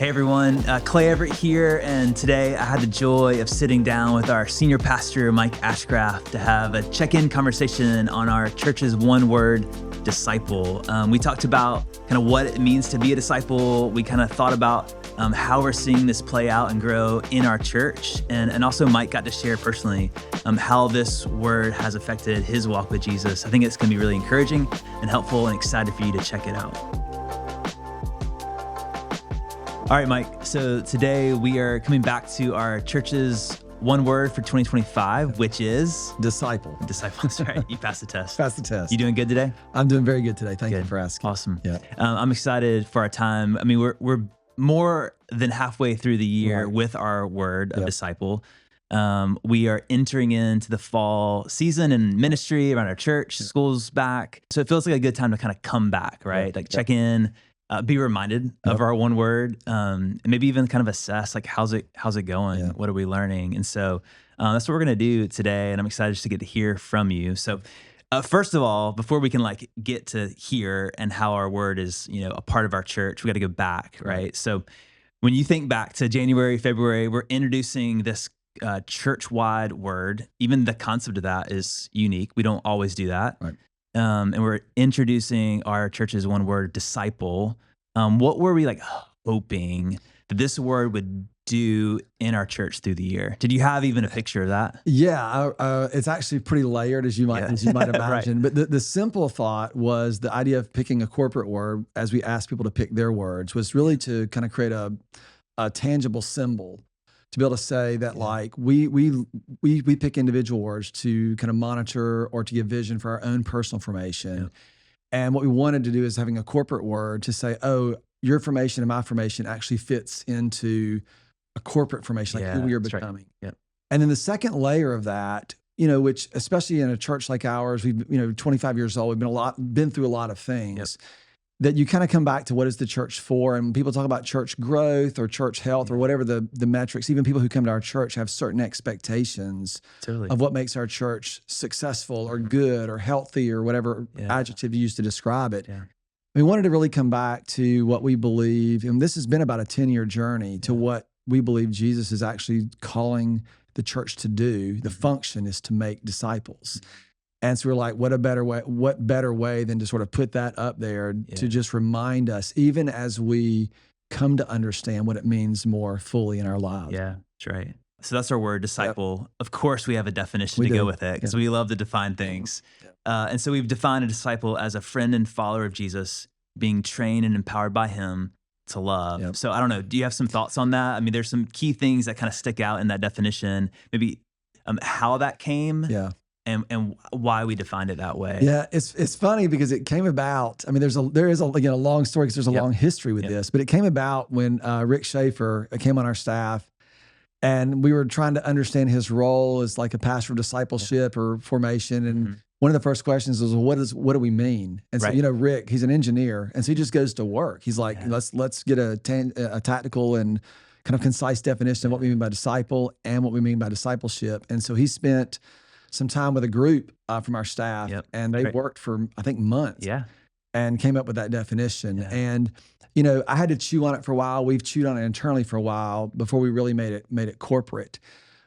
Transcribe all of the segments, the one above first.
Hey everyone, Clay Everett here, and today I had the joy of sitting down with our senior pastor, Mike Ashcraft, to have a check-in conversation on our church's one-word disciple. We talked about kind of what it means to be a disciple. We kind of thought about how we're seeing this play out and grow in our church, and also Mike got to share personally how this word has affected his walk with Jesus. I think it's going to be really encouraging and helpful, and excited for you to check it out. All right, Mike. So today we are coming back to our church's one word for 2025, which is disciple. Disciple. That's right. You passed the test. Passed the test. You doing good today? I'm doing very good today. Thank Good. you for asking. Awesome. Yeah. I'm excited for our time. I mean, we're more than halfway through the year Right. with our word of Yep. disciple. We are entering into the fall season and ministry around our church. School's back, so it feels like a good time to kind of come back, right? Yep. Like check in. Be reminded of Yep. our one word, and maybe even kind of assess like how's it going? Yeah. What are we learning? And so that's what we're gonna do today, and I'm excited just to get to hear from you. So first of all, before we can like get to here and how our word is a part of our church, we got to go back, right? So when you think back to January, February, we're introducing this church-wide word. Even the concept of that is unique. We don't always do that. Right. And we're introducing our church's one word, disciple. What were we like hoping that this word would do in our church through the year? Did you have even a picture of that? Yeah, it's actually pretty layered, as you might Right. imagine. But the simple thought was the idea of picking a corporate word, as we asked people to pick their words, was really to kind of create a tangible symbol to be able to say that like we pick individual words to kind of monitor or to give vision for our own personal formation. Yeah. And what we wanted to do is having a corporate word to say, oh, your formation and my formation actually fits into a corporate formation, like who we are that's right. becoming. Yep. And then the second layer of that, which especially in a church like ours, we've 25 years old, we've been through a lot of things. That you kind of come back to what is the church for, and people talk about church growth or church health or whatever the metrics. Even people who come to our church have certain expectations of what makes our church successful or good or healthy or whatever adjective you use to describe it. Yeah. We wanted to really come back to what we believe, and this has been about a 10-year journey to what we believe Jesus is actually calling the church to do. The function is to make disciples. And so we're like, what better way than to sort of put that up there to just remind us, even as we come to understand what it means more fully in our lives. Yeah, that's right. So that's our word, disciple. Of course, we have a definition We to do. go with it because we love to define things. And so we've defined a disciple as a friend and follower of Jesus, being trained and empowered by him to love. Yep. So I don't know, do you have some thoughts on that? I mean, there's some key things that kind of stick out in that definition, maybe how that came. Yeah. And why we defined it that way. Yeah, it's funny because it came about. I mean, there is a long story because there's a long history with this, but it came about when Rick Schaefer came on our staff, and we were trying to understand his role as like a pastor of discipleship or formation. And one of the first questions was, well, what do we mean? And so Rick, he's an engineer, and so he just goes to work. He's like, let's get a tactical and kind of concise definition of what we mean by disciple and what we mean by discipleship. And so he spent some time with a group from our staff, and they worked for, I think, months and came up with that definition. Yeah. And, I had to chew on it for a while. We've chewed on it internally for a while before we really made it corporate.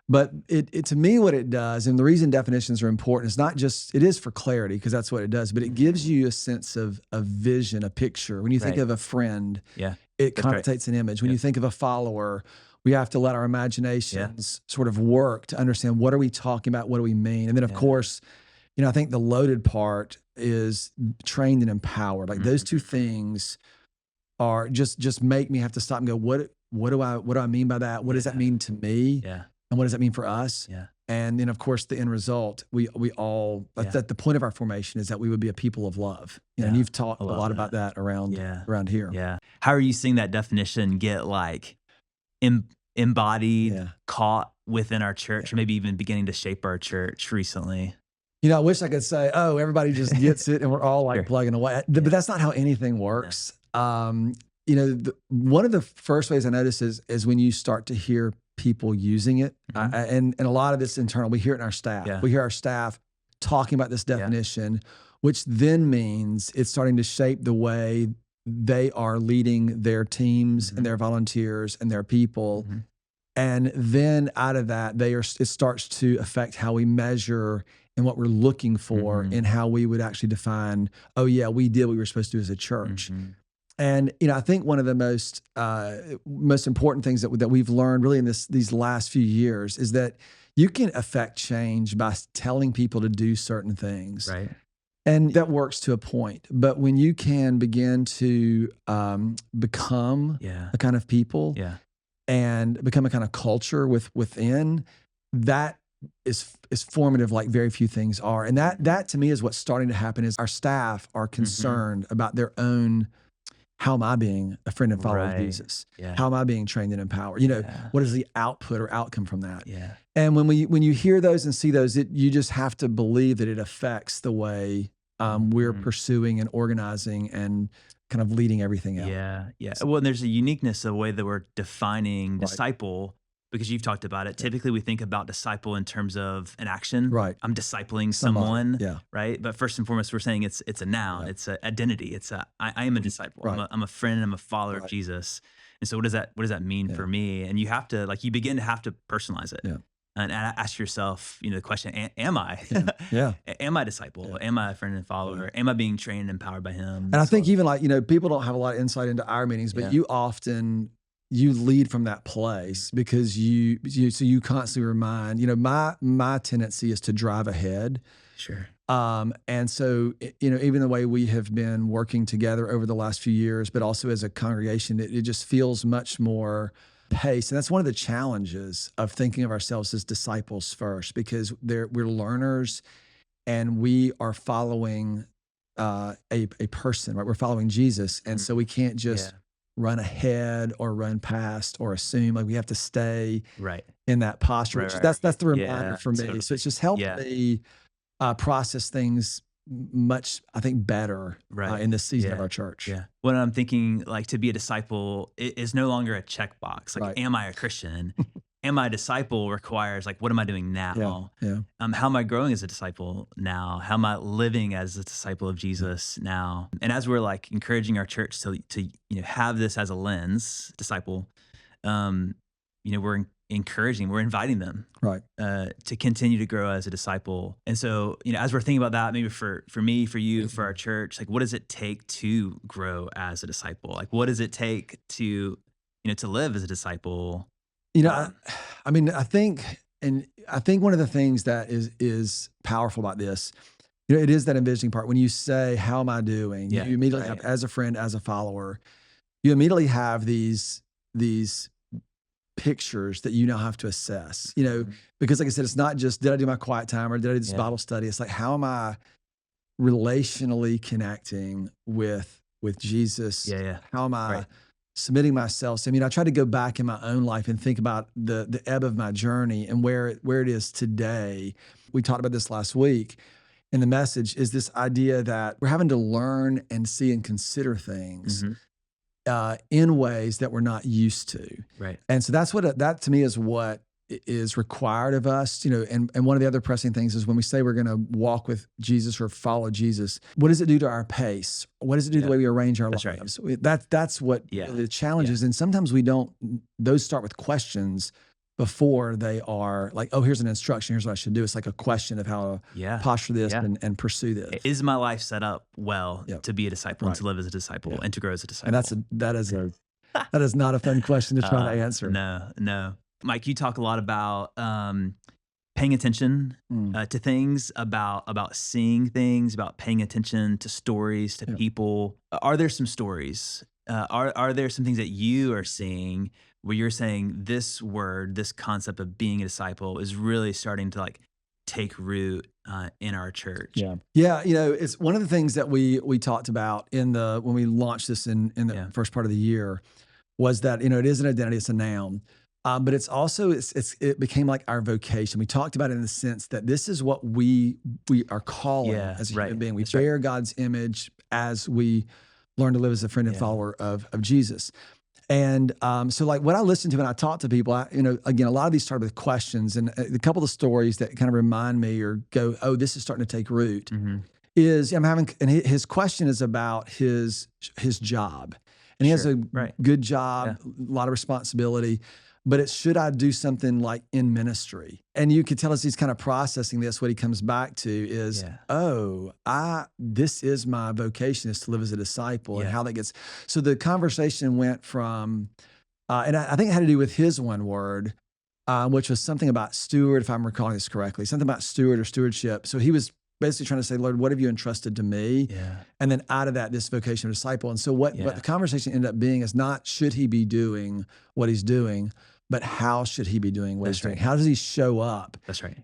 But it to me, what it does, and the reason definitions are important is not just, it is for clarity, because that's what it does, but it gives you a sense of a vision, a picture. When you think of a friend, it connotates an image. When you think of a follower, we have to let our imaginations sort of work to understand what are we talking about, what do we mean? And then, of course, I think the loaded part is trained and empowered. Like those two things are just make me have to stop and go, what do I mean by that? What does that mean to me? Yeah. And what does that mean for us? Yeah. And then, of course, the end result, we all, that the point of our formation is that we would be a people of love. And you've talked a lot about that around here. Yeah. How are you seeing that definition get like embodied, caught within our church, or maybe even beginning to shape our church recently? I wish I could say, oh, everybody just gets it and we're all like plugging away. But that's not how anything works. One of the first ways I notice is when you start to hear people using it. And a lot of it's internal. We hear it in our staff. We hear our staff talking about this definition, which then means it's starting to shape the way they are leading their teams and their volunteers and their people. And then out of that, it starts to affect how we measure and what we're looking for and how we would actually define, oh yeah, we did what we were supposed to do as a church. And, I think one of the most important things that we've learned really in these last few years is that you can affect change by telling people to do certain things. Right. And that works to a point. But when you can begin to become the kind of people and become a kind of culture within, that is formative like very few things are. And that to me is what's starting to happen is our staff are concerned about their own, how am I being a friend and follower of Jesus? How am I being trained and empowered? What is the output or outcome from that? And when you hear those and see those, you just have to believe that it affects the way we're pursuing and organizing and kind of leading everything out. Yeah. Well, and there's a uniqueness of the way that we're defining disciple, because you've talked about it. Typically, we think about disciple in terms of an action. Right. I'm discipling someone. Yeah. Right. But first and foremost, we're saying it's a noun. Right. It's an identity. I am a disciple. Right. I'm a friend. I'm a follower of Jesus. And so what does that mean for me? And you have to you begin to have to personalize it. Yeah. And ask yourself, the question, am I? Am I a disciple? Yeah. Am I a friend and follower? Am I being trained and empowered by him? And I think even people don't have a lot of insight into our meetings, but you lead from that place because you constantly remind, my tendency is to drive ahead. Sure. And so, even the way we have been working together over the last few years, but also as a congregation, it just feels much more pace. And that's one of the challenges of thinking of ourselves as disciples first, because we're learners and we are following a person, right? We're following Jesus. And so we can't just run ahead or run past or assume. We have to stay in that posture. That's the reminder for me. Totally. So it's just helped me process things much, I think, better in this season of our church. Yeah. When I'm thinking to be a disciple is no longer a checkbox. Am I a Christian? Am I a disciple requires what am I doing now? Yeah. How am I growing as a disciple now? How am I living as a disciple of Jesus now? And as we're encouraging our church to have this as a lens, disciple, we're encouraging, we're inviting them to continue to grow as a disciple. And so, as we're thinking about that, maybe for me, for you, for our church, what does it take to grow as a disciple? What does it take to live as a disciple? I think one of the things that is powerful about this, it is that envisioning part. When you say, how am I doing? You immediately have, as a friend, as a follower, you immediately have these pictures that you now have to assess, because like I said, it's not just, did I do my quiet time or did I do this Bible study? It's how am I relationally connecting with Jesus? How am I submitting myself? So, I try to go back in my own life and think about the ebb of my journey and where it is today. We talked about this last week in the message, is this idea that we're having to learn and see and consider things in ways that we're not used to. Right. And so that to me is what is required of us, and one of the other pressing things is when we say we're going to walk with Jesus or follow Jesus, what does it do to our pace? What does it do to the way we arrange our lives? Right. That's what the challenge is. And sometimes those start with questions before they are oh, here's an instruction, here's what I should do. It's a question of how to posture this and pursue this. Is my life set up well to be a disciple and to live as a disciple and to grow as a disciple? And that is not a fun question to try to answer. No. Mike, you talk a lot about paying attention to things, about seeing things, about paying attention to stories, to people. Are there some stories? Are there some things that you are seeing where you're saying this word, this concept of being a disciple is really starting to take root in our church? Yeah. It's one of the things that we talked about when we launched this in the first part of the year was that, it is an identity, it's a noun. But it's also, it became our vocation. We talked about it in the sense that this is what we are calling as a human being. We bear God's image as we learn to live as a friend and follower of Jesus. And so what I listen to when I talk to people, again, a lot of these start with questions, and a couple of stories that kind of remind me or go, oh, this is starting to take root, and his question is about his job. And he has a good job, a lot of responsibility, but it's, should I do something like in ministry? And you could tell as he's kind of processing this, what he comes back to is, this is my vocation, is to live as a disciple, and how that gets. So the conversation went from, and I think it had to do with his one word, which was something about steward, if I'm recalling this correctly, something about steward or stewardship. So he was basically trying to say, Lord, what have you entrusted to me? Yeah. And then out of that, this vocation of disciple. And so what the conversation ended up being is not should he be doing what he's doing, but how should he be doing what he's doing? How does he show up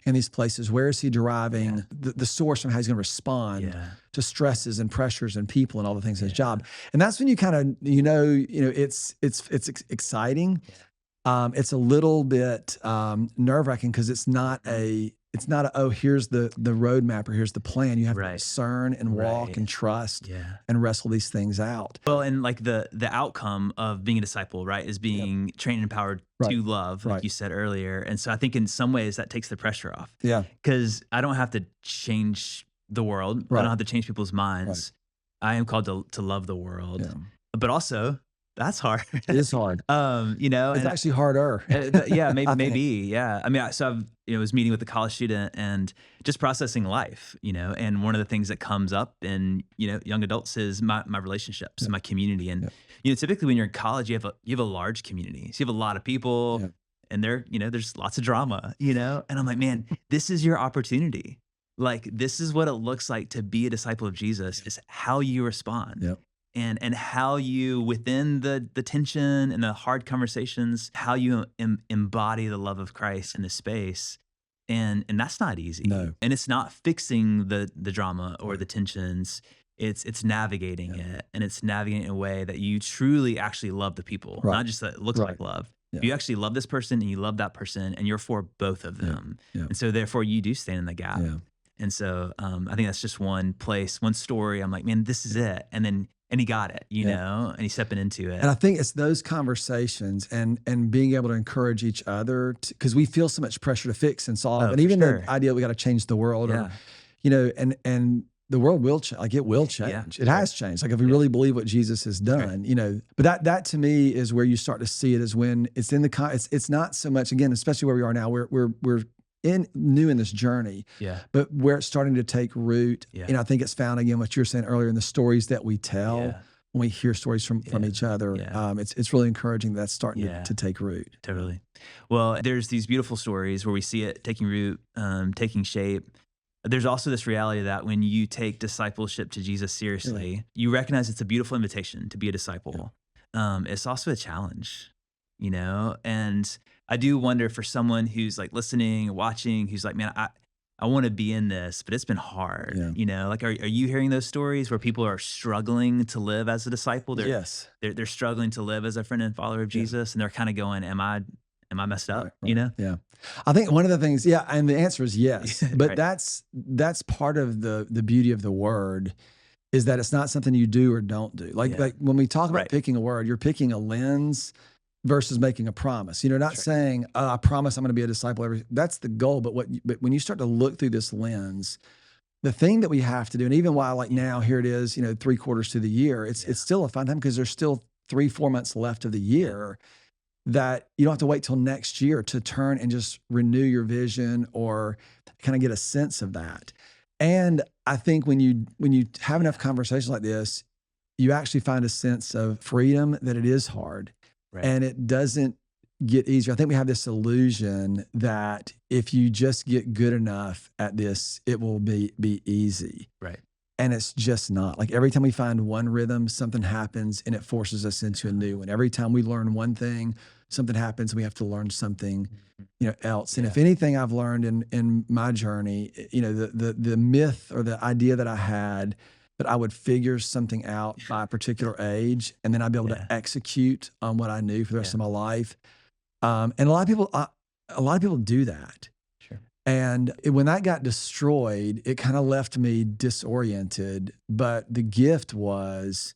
in these places? Where is he deriving the source from how he's going to respond to stresses and pressures and people and all the things in his job? And that's when you kind of, it's exciting. It's a little bit nerve-wracking because it's not a, here's the roadmap or here's the plan. You have to discern and walk and trust and wrestle these things out. Well, and like the outcome of being a disciple, right, is being trained and empowered to love, like you said earlier. And so I think in some ways that takes the pressure off. Yeah. Because I don't have to change the world. I don't have to change people's minds. I am called to love the world. Yeah. But also, that's hard. It is hard. It's actually harder. maybe. Yeah. I mean, so I was meeting with a college student and just processing life, and one of the things that comes up in, young adults is my relationships and my community. And, typically when you're in college, you have a large community. So you have a lot of people and there's lots of drama, and I'm like, man, this is your opportunity. Like, this is what it looks like to be a disciple of Jesus, is how you respond. Yep. And how you, within the tension and the hard conversations, how you embody the love of Christ in this space. And that's not easy. No. And it's not fixing the drama or the tensions. It's navigating it. And it's navigating in a way that you truly actually love the people, not just that it looks like love. Yeah. You actually love this person and you love that person and you're for both of them. Yeah. Yeah. And so therefore you do stand in the gap. Yeah. And so I think that's just one place, one story. I'm like, man, this is it. And he got it, and he's stepping into it. And I think it's those conversations and being able to encourage each other, because we feel so much pressure to fix and solve. And even the idea we got to change the world, or, and the world will change. Like, it will change. It has changed. Like, if we really believe what Jesus has done, But that to me is where you start to see it, is when it's in it's not so much, again, especially where we are now. We're new in this journey, but where it's starting to take root. I think it's found, again, what you were saying earlier, in the stories that we tell when we hear stories from each other. It's really encouraging that's starting to take root. Totally. Well, there's these beautiful stories where we see it taking root, taking shape. There's also this reality that when you take discipleship to Jesus seriously, you recognize it's a beautiful invitation to be a disciple. It's also a challenge, and I do wonder, for someone who's like listening, watching, who's like, man, I want to be in this, but it's been hard. Like, are you hearing those stories where people are struggling to live as a disciple? They're struggling to live as a friend and follower of Jesus, and they're kind of going, am I messed up? Yeah. I think one of the things, and the answer is yes, but that's part of the beauty of the word, is that it's not something you do or don't do. Like when we talk about picking a word, you're picking a lens versus making a promise. Not saying, I promise I'm going to be a disciple. That's the goal. But when you start to look through this lens, the thing that we have to do, and even while, like, now here it is, 3/4 to the year, it's still a fun time, because there's still 3-4 months left of the year, that you don't have to wait till next year to turn and just renew your vision or kind of get a sense of that. And I think when you have enough conversations like this, you actually find a sense of freedom, that it is hard. Right. And it doesn't get easier. I think we have this illusion that if you just get good enough at this, it will be easy. Right. And it's just not. Like, every time we find one rhythm, something happens and it forces us into a new one. Every time we learn one thing, something happens and we have to learn something, else. And if anything I've learned in my journey, the myth or the idea that I had that I would figure something out by a particular age, and then I'd be able to execute on what I knew for the rest of my life. And a lot of people do that. Sure. And when that got destroyed, it kind of left me disoriented. But the gift was,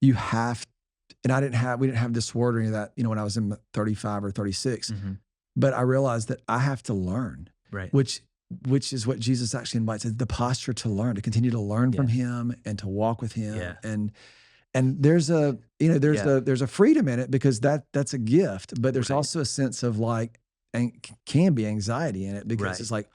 we didn't have this word or any of that, when I was in 35 or 36. Mm-hmm. But I realized that I have to learn, which which is what Jesus actually invites, the posture to learn, to continue to learn from Yeah. him and to walk with him. Yeah. And there's a, Yeah. there's a freedom in it because that's a gift, but there's Right. also a sense of like, and can be anxiety in it because Right. it's like,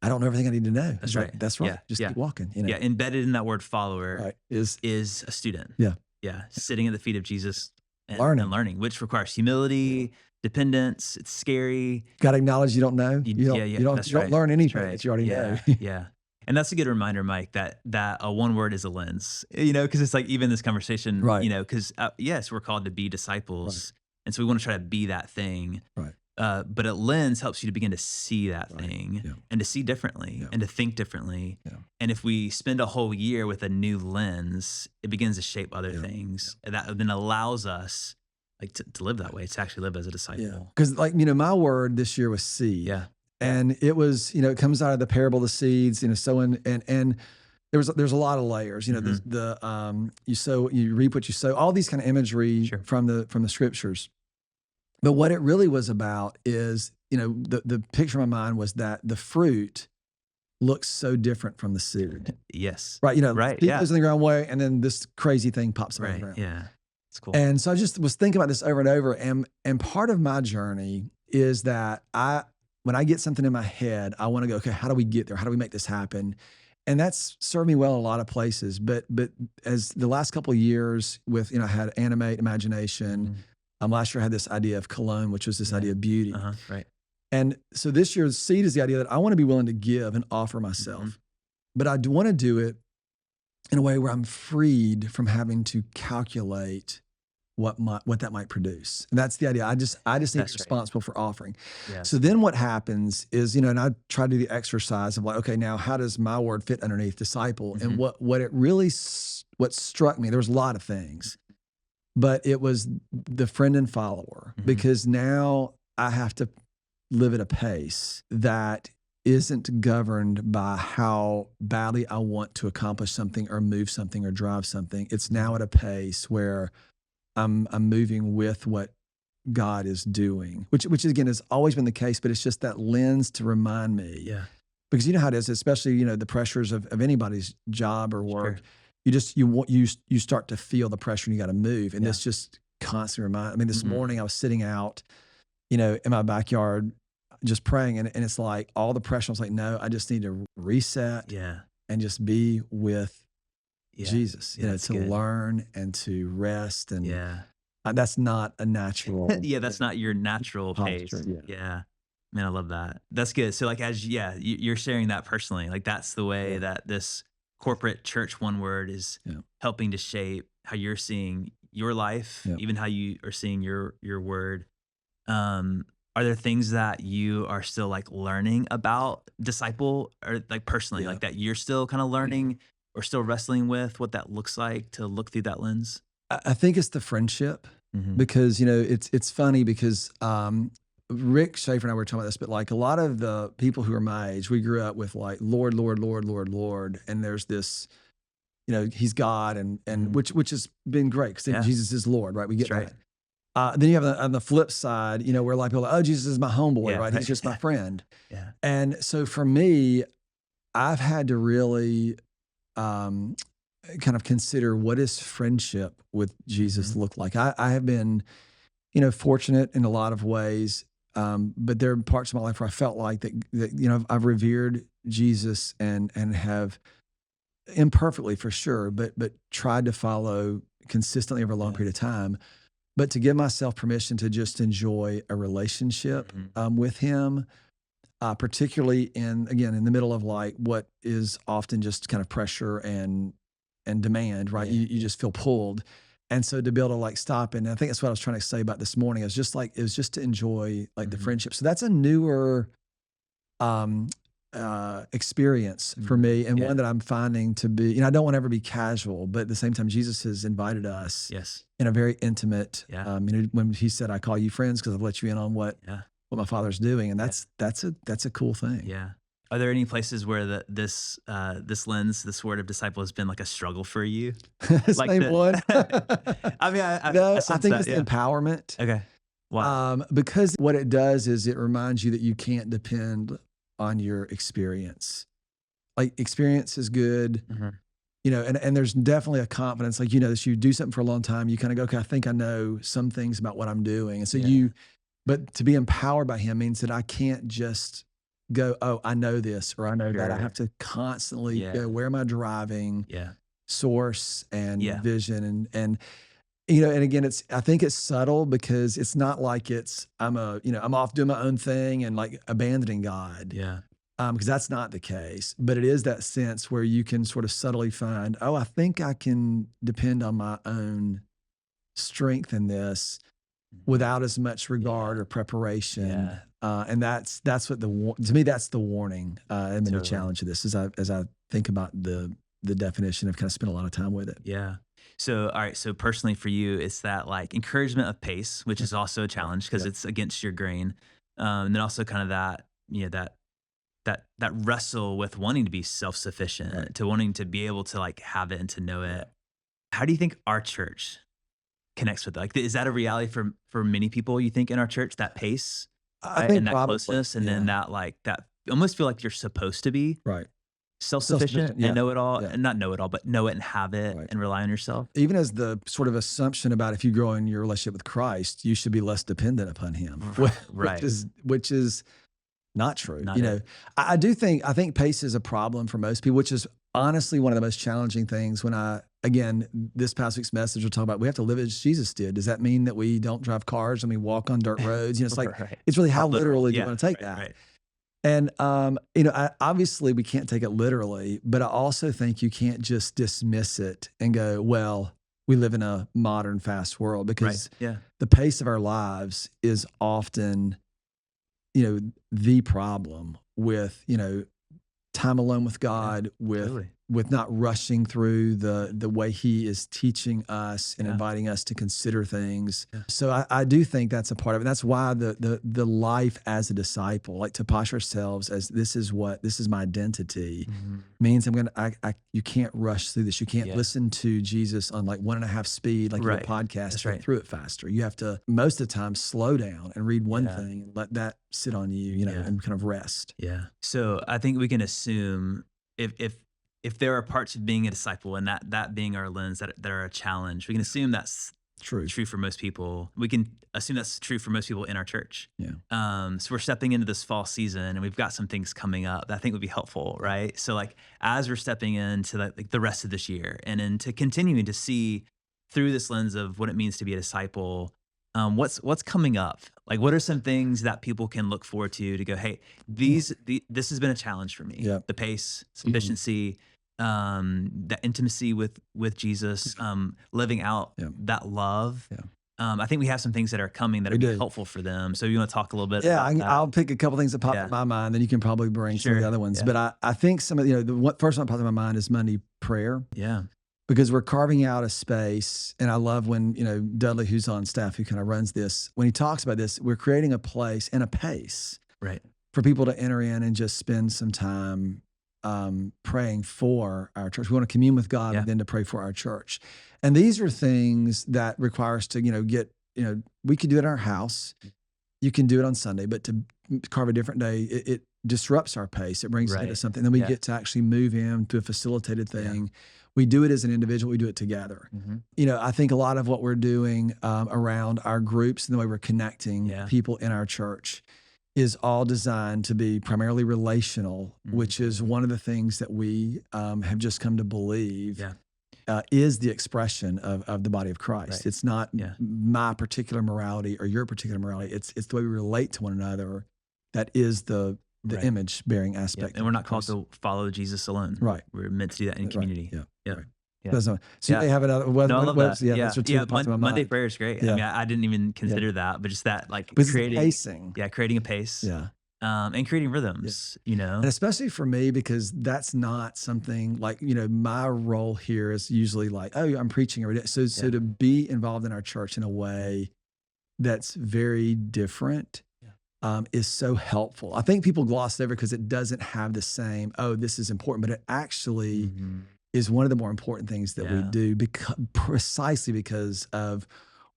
I don't know everything I need to know. That's It's like, right. that's right. Yeah. Just Yeah. keep walking, Yeah. Embedded in that word follower Right. Is is a student. Yeah. Yeah. Sitting at the feet of Jesus and Learning. learning, which requires humility, dependence. It's scary. got to acknowledge you don't know. You- You don't, yeah, yeah, you don't, that's you don't right. learn That's anything right. that you already Yeah. know. Yeah. And that's a good reminder, Mike, that a one word is a lens, because it's like even this conversation, Right. because yes, we're called to be disciples. And so we want to try to be that thing. Right. But a lens helps you to begin to see that Right. thing Yeah. and to see differently Yeah. and to think differently. Yeah. And if we spend a whole year with a new lens, it begins to shape other Yeah. things. And that then allows us like to live that way, to actually live as a disciple. Yeah. Because like, my word this year was seed. Yeah. And it was, it comes out of the parable of the seeds, sowing, and there's a lot of layers. You sow, you reap what you sow. All these kind of imagery Sure. from the scriptures. But what it really was about is, the picture in my mind was that the fruit looks so different from the seed. Yes. Right. Right. Seed Yeah. goes in the ground way, and then this crazy thing pops up out of the Right. ground. Yeah. It's cool. And so I just was thinking about this over and over. And part of my journey is that when I get something in my head, I want to go, okay, how do we get there? How do we make this happen? And that's served me well in a lot of places. But as the last couple of years with, I had animate, imagination. Last year I had this idea of cologne, which was this idea of beauty. Right. And so this year's seed is the idea that I want to be willing to give and offer myself. But I do want to do it in a way where I'm freed from having to calculate what that might produce. And that's the idea. I just need to be responsible for offering. Yes. So then what happens is, and I try to do the exercise of like, okay, now how does my word fit underneath disciple? And what it really, what struck me, there was a lot of things, but it was the friend and follower, because now I have to live at a pace that isn't governed by how badly I want to accomplish something or move something or drive something. It's now at a pace where I'm moving with what God is doing, which again has always been the case, but it's just that lens to remind me. Yeah. Because you know how it is, especially, the pressures of anybody's job or work. Sure. You start to feel the pressure and you got to move. And this just constantly reminds, this morning I was sitting out, in my backyard just praying, and it's like all the pressure. I was like, no, I just need to reset and just be with Jesus, to good. learn and to rest. And that's not a natural. That's not your natural pace. posture, Yeah. Man, I love that. That's good. So like, you're sharing that personally, like that's the way that this corporate church one word is helping to shape how you're seeing your life, even how you are seeing your word. Are there things that you are still like learning about disciple, or like personally, like that you're still kind of learning or still wrestling with what that looks like to look through that lens? I think it's the friendship, because, it's funny because Rick Schaefer and I were talking about this, but like a lot of the people who are my age, we grew up with like, Lord, Lord, Lord, Lord, Lord. And there's this, he's God, and which has been great because Jesus is Lord, right? We get that. Then you have on the flip side, where a lot of people are like, oh, Jesus is my homeboy, right? He's just my friend. And so for me, I've had to really kind of consider, what does friendship with Jesus look like? I have been, fortunate in a lot of ways, but there are parts of my life where I felt like that I've revered Jesus and have imperfectly for sure, but tried to follow consistently over a long period of time. But to give myself permission to just enjoy a relationship with him, particularly in the middle of like what is often just kind of pressure and demand, right? You just feel pulled. And so to be able to like stop, and I think that's what I was trying to say about this morning, it was just to enjoy like the friendship. So that's a newer experience for me, and one that I'm finding to be, I don't want to ever be casual, but at the same time, Jesus has invited us in a very intimate, when he said, I call you friends because I've let you in on what my Father's doing. And that's a cool thing. Yeah. Are there any places where this lens, this word of disciple, has been like a struggle for you? Like name one. I mean, I think it's the empowerment. Okay. Wow. Because what it does is it reminds you that you can't depend on your experience. Like experience is good, Mhm. and there's definitely a confidence, like, this, you do something for a long time, you kind of go, okay, I think I know some things about what I'm doing. And so Yeah. but to be empowered by him means that I can't just go, oh, I know this, or I know that. I have Sure. to constantly Yeah. go, where am I driving, Yeah. source and Yeah. vision. And and again, I think it's subtle, because it's not like I'm off doing my own thing and like abandoning God. Yeah. Because that's not the case, but it is that sense where you can sort of subtly find, oh, I think I can depend on my own strength in this Mhm. without as much regard Yeah. or preparation. Yeah. And that's what to me, that's the warning, and the Totally. challenge of this, as I think about the definition. I've kind of spent a lot of time with it. Yeah. So, all right. So, personally for you, it's that like encouragement of pace, which Yeah. is also a challenge because Yeah. it's against your grain. And then also kind of that, that wrestle with wanting to be self sufficient, Right. to wanting to be able to like have it and to know Yeah. it. How do you think our church connects with that? Like, is that a reality for many people? You think in our church, that pace, I right, think and that probably, closeness, and then yeah. that like that you almost feel like you're supposed to be Right. self-sufficient Self-sufficient. and Yeah. know it all, Yeah. and not know it all, but know it and have it Right. and rely on yourself. Even as the sort of assumption about, if you grow in your relationship with Christ, you should be less dependent upon him, which Right. is not true. Not it. I think pace is a problem for most people, which is honestly one of the most challenging things. Again, this past week's message will talk about, we have to live as Jesus did. Does that mean that we don't drive cars and we walk on dirt roads? It's like, Right. it's really, how Literal. literally do you Yeah. want to take Right. that? Right. And, obviously we can't take it literally, but I also think you can't just dismiss it and go, well, we live in a modern fast world, Right. because Yeah. the pace of our lives is often, the problem with, time alone with God, Totally. with not rushing through the way he is teaching us and Yeah. inviting us to consider things. Yeah. So I do think that's a part of it. And that's why the life as a disciple, like to posture ourselves as, this is my identity, Mhm. means you can't rush through this. You can't Yeah. listen to Jesus on like 1.5 speed, like Right. your podcast, That's to get right. through it faster. You have to, most of the time, slow down and read one Yeah. thing and let that sit on you, Yeah. and kind of rest. Yeah. So I think we can assume if there are parts of being a disciple and that being our lens that are a challenge, we can assume that's True. true for most people. We can assume that's true for most people in our church. Yeah. So we're stepping into this fall season and we've got some things coming up that I think would be helpful, right? So like as we're stepping into like the rest of this year and into continuing to see through this lens of what it means to be a disciple, what's coming up? Like, what are some things that people can look forward to go, hey, this has been a challenge for me. Yeah. The pace, sufficiency, the intimacy with Jesus, living out Yeah. that love. Yeah. I think we have some things that are coming that We are do. helpful for them. So you want to talk a little bit Yeah, about that? I'll pick a couple things that pop Yeah. in my mind, then you can probably bring some of the Sure. other ones. Yeah. But I think some of the first one that pops in my mind is Monday prayer, Yeah. because we're carving out a space. And I love when, Dudley, who's on staff, who kind of runs this, when he talks about this, we're creating a place and a pace Right. for people to enter in and just spend some time praying for our church. We want to commune with God, Yeah. and then to pray for our church. And these are things that require us to, we could do it in our house. You can do it on Sunday, but to carve a different day, it disrupts our pace. It brings us into Right. something. Then we Yeah. get to actually move into a facilitated Yeah. thing. We do it as an individual. We do it together. Mm-hmm. I think a lot of what we're doing around our groups and the way we're connecting Yeah. people in our church is all designed to be primarily relational, which is one of the things that we have just come to believe is the expression of the body of Christ. Right. It's not Yeah. my particular morality or your particular morality. It's the way we relate to one another that is the Right. image bearing Yeah. aspect. And we're not called to follow Jesus alone. Right. We're meant to do that in Right. community. Yeah. Yeah. Right. Yeah. That's not- So Yeah. you may have another. No, I love that. Yeah, those are two that popped in my Monday mind. prayer is great. Yeah. I mean, I didn't even consider that, but just that, like But it's creating pacing. Yeah, creating a pace. Yeah. And creating rhythms. And especially for me, because that's not something like, my role here is usually like, oh, I'm preaching every day. So to be involved in our church in a way that's very different is so helpful. I think people gloss it over because it doesn't have the same, oh, this is important, but it actually is one of the more important things that we do, precisely because of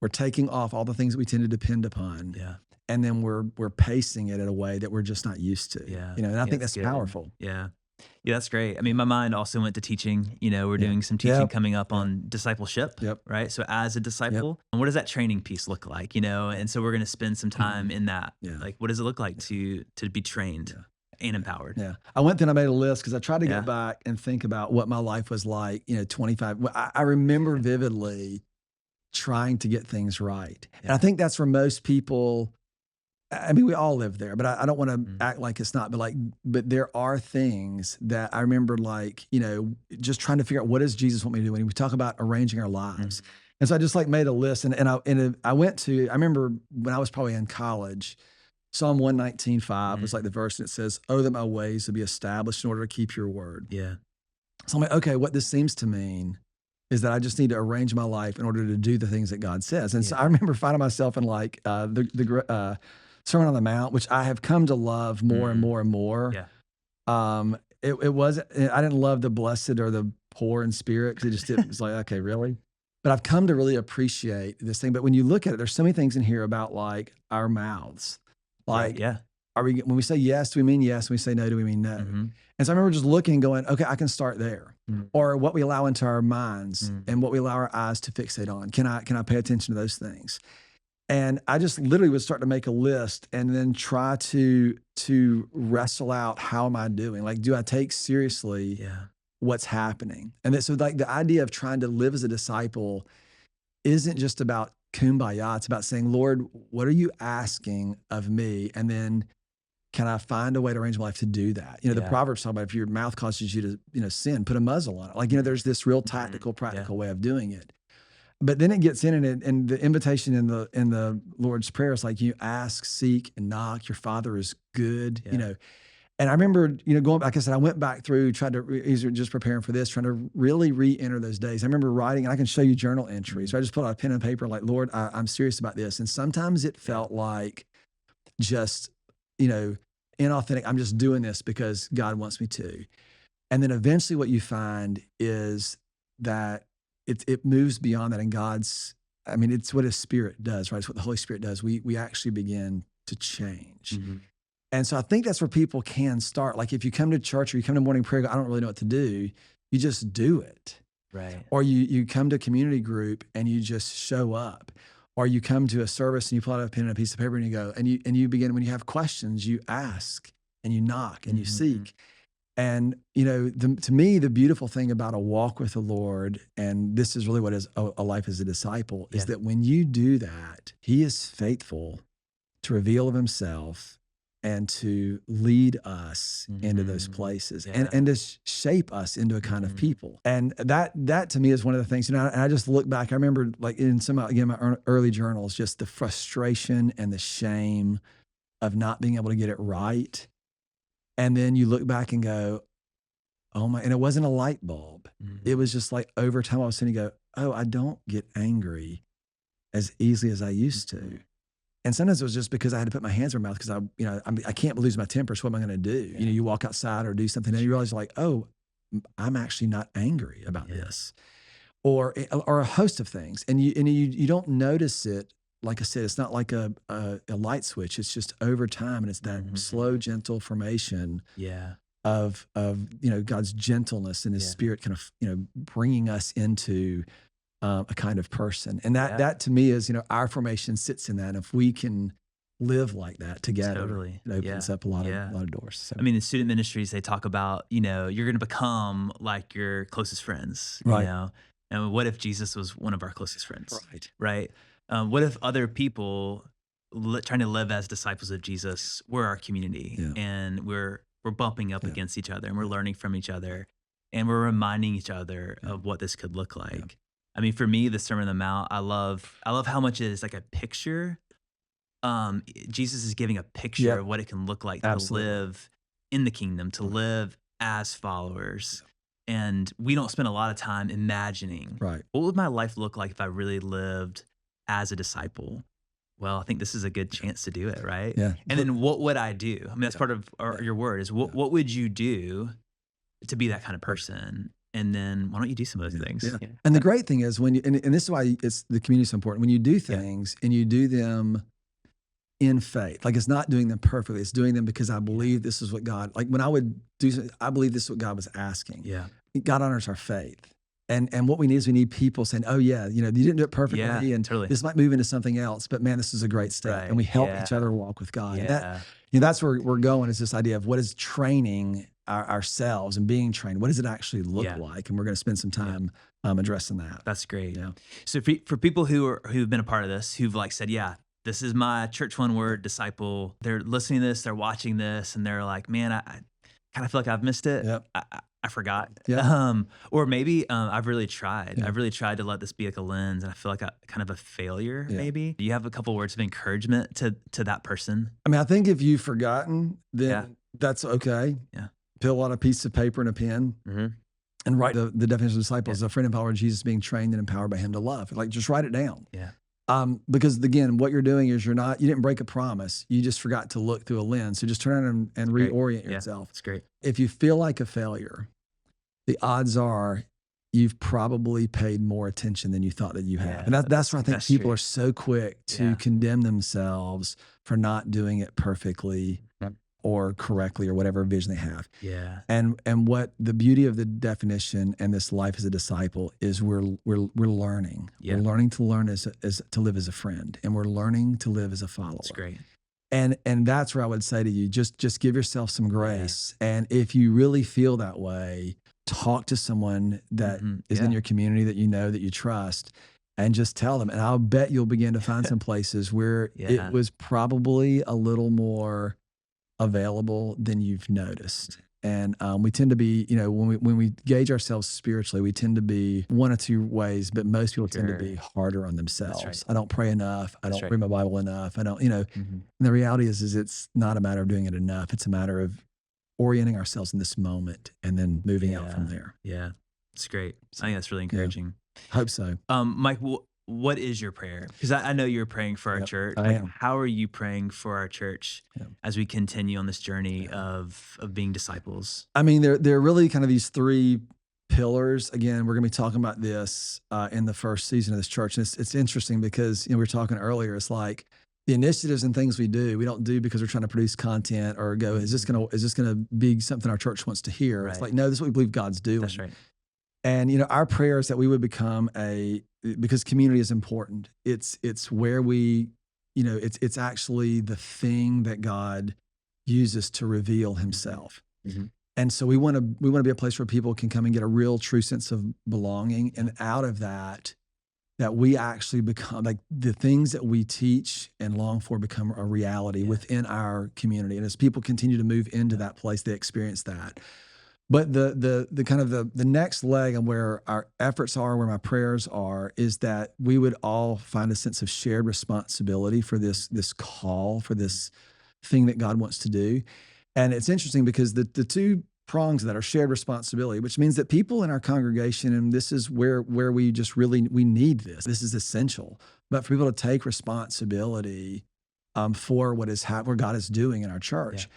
we're taking off all the things that we tend to depend upon. Yeah. and then we're pacing it in a way that we're just not used to. Yeah. And I think that's that's good. powerful. Yeah. Yeah, that's great. I mean, my mind also went to teaching. We're doing some teaching Yep. coming up on discipleship, Yep. right? So as a disciple, and what does that training piece look like? And so we're going to spend some time in that. Yeah. Like, what does it look like to be trained and empowered? Yeah. I went through and I made a list because I tried to Yeah. get back and think about what my life was like, 25. I remember vividly trying to get things right. And I think that's where most people, I mean, we all live there, but I don't want to act like it's not, but there are things that I remember, like, just trying to figure out, what does Jesus want me to do when we talk about arranging our lives. And so I just made a list, and I remember when I was probably in college, Psalm 119:5 was like the verse, and it says, "Oh, that my ways would be established in order to keep your word." Yeah. So I'm like, okay, what this seems to mean is that I just need to arrange my life in order to do the things that God says. And so I remember finding myself in like the Sermon on the Mount, which I have come to love more and more and more. Yeah. It wasn't, I didn't love the blessed or the poor in spirit, because it was like, okay, really? But I've come to really appreciate this thing. But when you look at it, there's so many things in here about like our mouths. Like, when we say yes, do we mean yes? When we say no, do we mean no? And so I remember just looking and going, okay, I can start there. Or what we allow into our minds and what we allow our eyes to fixate on. Can I pay attention to those things? And I just literally would start to make a list and then try to wrestle out, how am I doing? Like, do I take seriously what's happening? And so like the idea of trying to live as a disciple isn't just about kumbaya. It's about saying, Lord, what are you asking of me? And then can I find a way to arrange my life to do that? The Proverbs talk about, if your mouth causes you to sin, put a muzzle on it. Like, there's this real tactical, practical way of doing it. But then it gets in, and the invitation in the Lord's Prayer is like, you ask, seek, and knock. Your Father is good, And I remember, going back, like I said, I went back through, tried to, just preparing for this, trying to really re-enter those days. I remember writing, and I can show you journal entries. So I just put out a pen and paper, like, Lord, I'm serious about this. And sometimes it felt like just, inauthentic. I'm just doing this because God wants me to. And then eventually what you find is that it moves beyond that, and it's what His Spirit does, right? It's what the Holy Spirit does. We actually begin to change. And so I think that's where people can start. Like, if you come to church or you come to morning prayer, I don't really know what to do. You just do it. Right. Or you come to a community group and you just show up. Or you come to a service and you pull out a pen and a piece of paper and you go, and you begin, when you have questions, you ask and you knock and you seek. And, to me, the beautiful thing about a walk with the Lord, and this is really what is a life as a disciple, is that when you do that, He is faithful to reveal of Himself and to lead us into those places and to shape us into a kind of people. And that to me is one of the things, and I just look back, I remember, like, in my early journals, just the frustration and the shame of not being able to get it right. And then you look back and go, oh my, and it wasn't a light bulb. It was just like, over time I was sitting and go, oh, I don't get angry as easily as I used to. And sometimes it was just because I had to put my hands in my mouth, because I can't lose my temper. So what am I going to do? You walk outside or do something, and you realize, like, oh, I'm actually not angry about this, or a host of things. And you don't notice it. Like I said, it's not like a light switch. It's just over time, and it's that slow, gentle formation of God's gentleness and His Spirit kind of bringing us into a kind of person. And that to me is, our formation sits in that. And if we can live like that together, it opens up a lot of doors. So. I mean, in student ministries, they talk about, you're going to become like your closest friends, right. And what if Jesus was one of our closest friends? Right. What if other people trying to live as disciples of Jesus were our community, and we're bumping up against each other, and we're learning from each other, and we're reminding each other of what this could look like. I mean, for me, the Sermon on the Mount, I love how much it is like a picture. Jesus is giving a picture of what it can look like to live in the kingdom, to live as followers. And we don't spend a lot of time imagining, what would my life look like if I really lived as a disciple? Well, I think this is a good chance to do it, right? Yeah. And then what would I do? I mean, that's part of your word is what would you do to be that kind of person? And then why don't you do some of those things? Yeah. And the great thing is, when you, and this is why the community is so important. When you do things and you do them in faith. Like, it's not doing them perfectly. It's doing them because I believe this is what God, like when I would do something, I believe this is what God was asking. Yeah. God honors our faith. And what we need is we need people saying, oh yeah, you didn't do it perfectly, and totally. this might move into something else, but man, this is a great step. Right. And we help each other walk with God. Yeah. And that's where we're going, is this idea of what is training ourselves and being trained. What does it actually look like? And we're going to spend some time addressing that. That's great. Yeah. So for people who've been a part of this, who've like said, yeah, this is my church one word disciple. They're listening to this, they're watching this, and they're like, man, I kind of feel like I've missed it. Yep. I forgot. Yeah. Or maybe I've really tried. Yeah. I've really tried to let this be like a lens, and I feel like kind of a failure. Yeah. Maybe. Do you have a couple words of encouragement to that person? I mean, I think if you've forgotten, then that's okay. Yeah. Fill out a piece of paper and a pen. Mm-hmm. And write the definition of disciple as a friend and follower of Jesus, being trained and empowered by him to love. Like, just write it down. Yeah. Because again, what you're doing is you didn't break a promise. You just forgot to look through a lens. So just turn around and reorient yourself. That's great. If you feel like a failure, the odds are you've probably paid more attention than you thought that you have. And that's where I think people are so quick to condemn themselves for not doing it perfectly or correctly, or whatever vision they have. Yeah. And what the beauty of the definition and this life as a disciple is, we're learning. Yeah. We're learning to learn as to live as a friend, and we're learning to live as a follower. That's great. And that's where I would say to you, just give yourself some grace. Yeah. And if you really feel that way, talk to someone that is in your community that that you trust, and just tell them. And I'll bet you'll begin to find some places where it was probably a little more available than you've noticed. And we tend to be, when we gauge ourselves spiritually, we tend to be one or two ways, but most people tend to be harder on themselves. Right. I don't pray enough. I don't read my Bible enough. I don't, and the reality is it's not a matter of doing it enough. It's a matter of orienting ourselves in this moment and then moving out from there. Yeah. It's great. I think that's really encouraging. Hope so. Mike, what is your prayer? Because I know you're praying for our church. I am. How are you praying for our church as we continue on this journey of being disciples? I mean, there are really kind of these three pillars. Again, we're going to be talking about this in the first season of this church. And it's interesting because we were talking earlier. It's like the initiatives and things we don't do because we're trying to produce content or go, is this going to be something our church wants to hear? Right. It's like, no, this is what we believe God's doing. That's right. And our prayer is that we would become because community is important. It's where we, it's actually the thing that God uses to reveal himself. Mm-hmm. And so we want to be a place where people can come and get a real true sense of belonging. And out of that we actually become, like, the things that we teach and long for become a reality within our community. And as people continue to move into that place, they experience that. But the kind of the next leg and where our efforts are, where my prayers are, is that we would all find a sense of shared responsibility for this call, for this thing that God wants to do. And it's interesting because the two prongs of that are shared responsibility, which means that people in our congregation, and this is where we just really, we need this. This is essential. But for people to take responsibility for what God is doing in our church.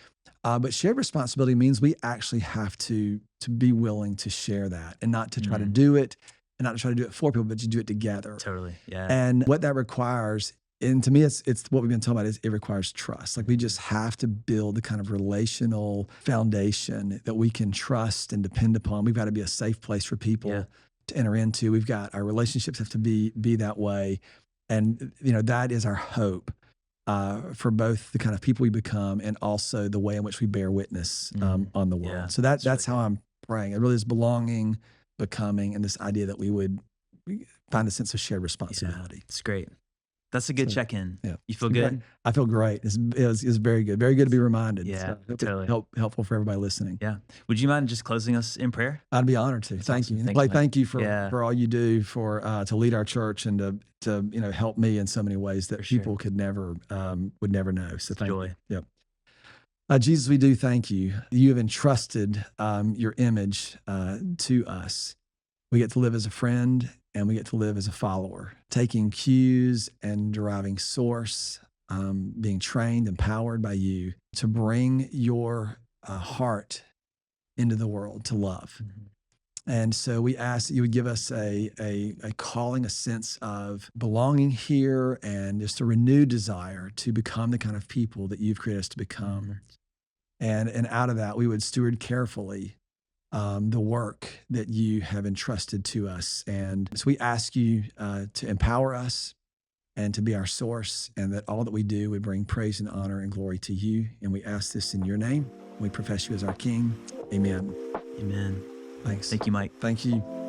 Yeah. But shared responsibility means we actually have to be willing to share that, and not to try to do it, and not to try to do it for people, but to do it together. Totally, yeah. And what that requires, and to me, it's what we've been talking about, is it requires trust. Like, we just have to build the kind of relational foundation that we can trust and depend upon. We've got to be a safe place for people to enter into. We've got, our relationships have to be that way. And, that is our hope. For both the kind of people we become and also the way in which we bear witness on the world. So that's how I'm praying. It really is belonging, becoming, and this idea that we would find a sense of shared responsibility. Yeah, it's great. That's a good check-in. Yeah. You feel good? I feel great. It's very good. Very good to be reminded. Yeah, so totally. Helpful for everybody listening. Yeah. Would you mind just closing us in prayer? I'd be honored to. Thank you. Thank you for all you do to lead our church and to help me in so many ways that people would never know. So thank you. Yep. Jesus, we do thank you. You have entrusted your image to us. We get to live as a friend, and we get to live as a follower, taking cues and deriving source, being trained, empowered by you to bring your heart into the world, to love. Mm-hmm. And so we ask that you would give us a calling, a sense of belonging here, and just a renewed desire to become the kind of people that you've created us to become. And out of that, we would steward carefully the work that you have entrusted to us. And so we ask you to empower us and to be our source, and that all that we do would bring praise and honor and glory to you. And we ask this in your name. We profess you as our King. Amen. Amen. Thanks. Thank you, Mike. Thank you.